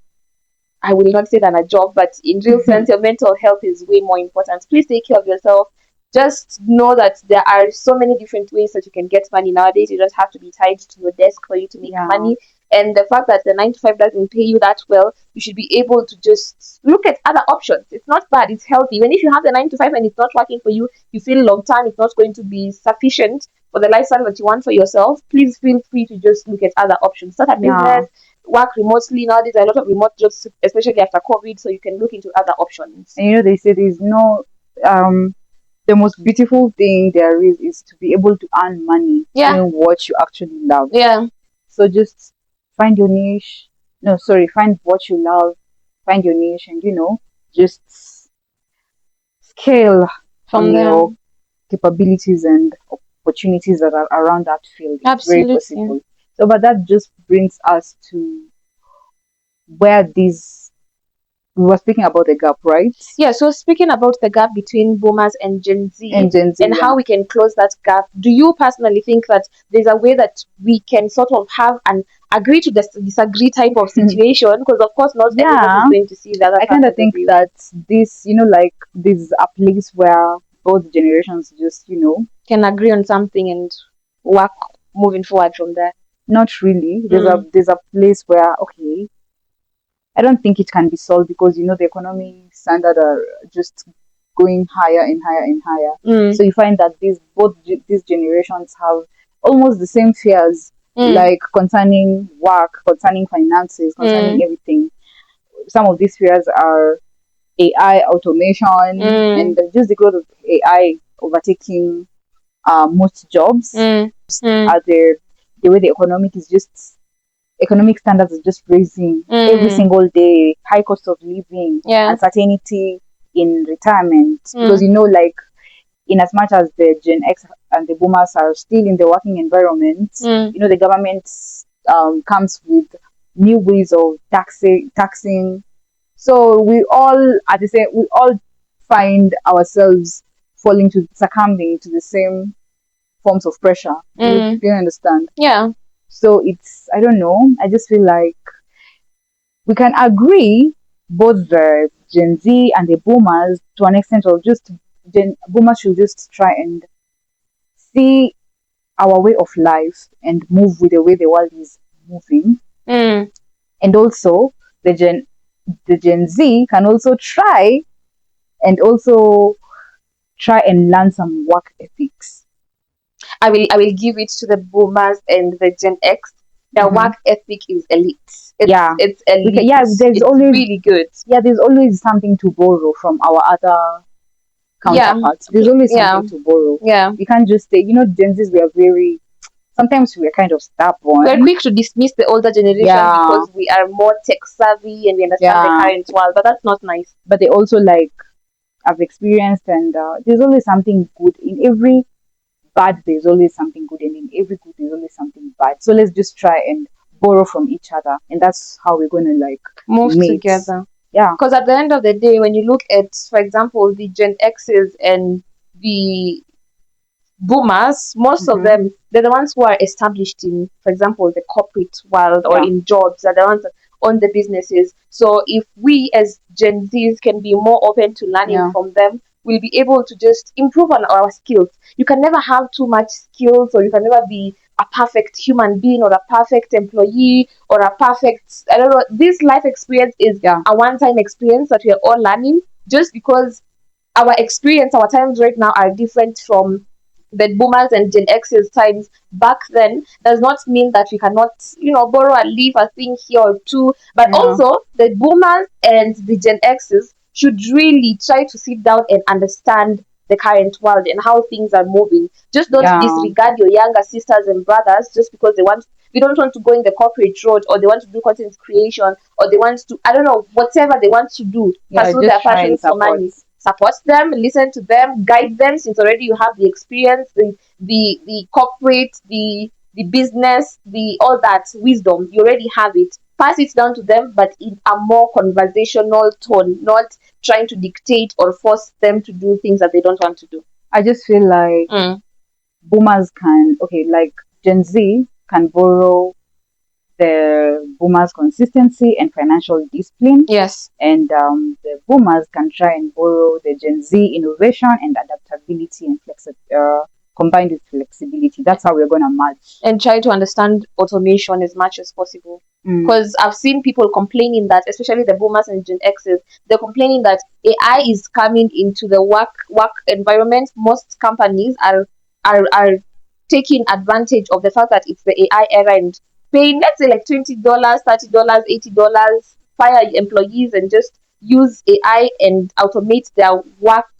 I will not say than a job, but in real sense, your mental health is way more important. Please take care of yourself. Just know that there are so many different ways that you can get money nowadays. You don't have to be tied to your desk for you to make money. And the fact that the 9 to 5 doesn't pay you that well, you should be able to just look at other options. It's not bad. It's healthy. Even if you have the 9 to 5 and it's not working for you, you feel long term it's not going to be sufficient for the lifestyle that you want for yourself, please feel free to just look at other options. Start a business, work remotely. Nowadays, a lot of remote jobs, especially after COVID, so you can look into other options. And they say there's no, the most beautiful thing there is to be able to earn money doing what you actually love. Yeah. So just find your niche. Find what you love, find your niche, and just scale From on there. your capabilities and opportunities that are around that field. It's very Absolutely. possible. So, but that just brings us to where these, we were speaking about the gap, right? Yeah, so speaking about the gap between boomers and Gen Z And Gen Z, and how we can close that gap, do you personally think that there's a way that we can sort of have an agree to disagree type of situation? Because of course not everyone Yeah. is going to see the other I kind of person's think view. that this, like this is a place where both generations just, Can agree on something and work moving forward from there. not really. There's a place where, okay, I don't think it can be solved because the economy standard are just going higher and higher and higher. So you find that these generations have almost the same fears, like concerning work, concerning finances, concerning everything. Some of these fears are AI, automation, and just the growth of AI overtaking most jobs. Are the way the economic standards are just raising every single day, high cost of living, uncertainty in retirement. Because like in as much as the Gen X and the boomers are still in the working environment, the government comes with new ways of taxing. So we all find ourselves succumbing to the same forms of pressure. Do you understand? Yeah. So it's, I don't know, I just feel like we can agree, both the Gen Z and the boomers, to an extent, or just boomers should just try and see our way of life and move with the way the world is moving. And also the Gen Z can also try and learn some work ethics. I will give it to the boomers and the Gen X. Their work ethic is elite. It's elite. There's always really good. Yeah, there's always something to borrow from our other counterparts. There's always something to borrow. Yeah. We can't just say, Gen Zs, sometimes we're kind of stubborn. We're quick to dismiss the older generation because we are more tech savvy and we understand the current world, but that's not nice. But they also have experienced, and there's always something good in every bad. There's always something good, and in every good there's always something bad. So let's just try and borrow from each other, and that's how we're going to move together. Yeah, because at the end of the day, when you look at, for example, the Gen X's and the boomers, most of them, they're the ones who are established in, for example, the corporate world or in jobs. They're the ones that own the businesses. So if we as Gen Zs can be more open to learning from them, we'll be able to just improve on our skills. You can never have too much skills, or you can never be a perfect human being or a perfect employee or a perfect, I don't know. This life experience is a one-time experience that we are all learning. Just because our experience, our times right now are different from the boomers and Gen X's times back then, does not mean that we cannot, borrow and leave a thing here or two. But also, the boomers and the Gen X's should really try to sit down and understand the current world and how things are moving. Just don't disregard your younger sisters and brothers just because they don't want to go in the corporate road, or they want to do content creation, or they want to, I don't know, whatever they want to do, pursue their passions for money. Support them, listen to them, guide them, since already you have the experience, the corporate, the business, all that wisdom, you already have it. Pass it down to them, but in a more conversational tone, not trying to dictate or force them to do things that they don't want to do. I just feel like boomers can, like Gen Z can borrow the boomers' consistency and financial discipline. Yes. And the boomers can try and borrow the Gen Z innovation and adaptability and combined with flexibility. That's how we're going to merge. And try to understand automation as much as possible. Because I've seen people complaining that, especially the boomers and Gen X's, they're complaining that AI is coming into the work environment. Most companies are taking advantage of the fact that it's the AI era and paying, let's say, like $20, $30, $80, fire employees and just use AI and automate their work.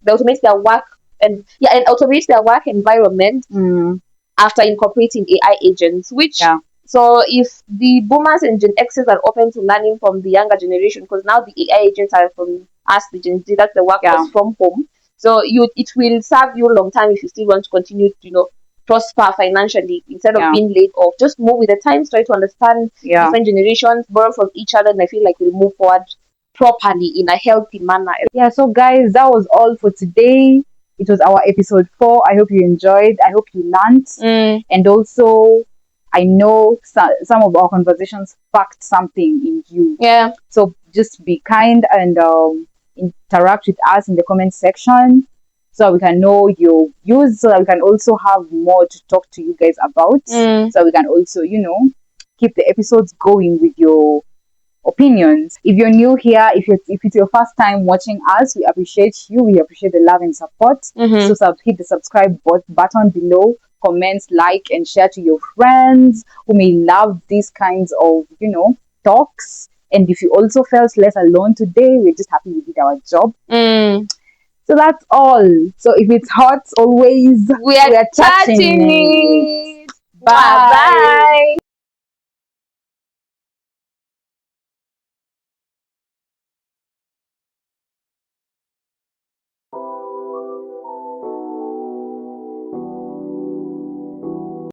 They automate their work and automate their work environment after incorporating AI agents. So if the boomers and Gen X's are open to learning from the younger generation, because now the AI agents are from us, the Gen Z, that the work Yeah. was from home. So it will serve you a long time if you still want to continue to, prosper financially instead of Yeah. being laid off. Just move with the times, try to understand Yeah. different generations, borrow from each other, and I feel like we'll move forward properly in a healthy manner. Yeah, so guys, that was all for today. It was our episode 4. I hope you enjoyed. I hope you learned. And also, I know some of our conversations sparked something in you. Yeah. So just be kind and interact with us in the comment section so we can know your views, so that we can also have more to talk to you guys about. So we can also, keep the episodes going with your opinions. If you're new here, if it's your first time watching us, we appreciate you. We appreciate the love and support. So hit the subscribe button below, comment, like, and share to your friends who may love these kinds of talks. And if you also felt less alone today, we're just happy we did our job. So that's all. So if it's hot, always We are touching it. Bye bye.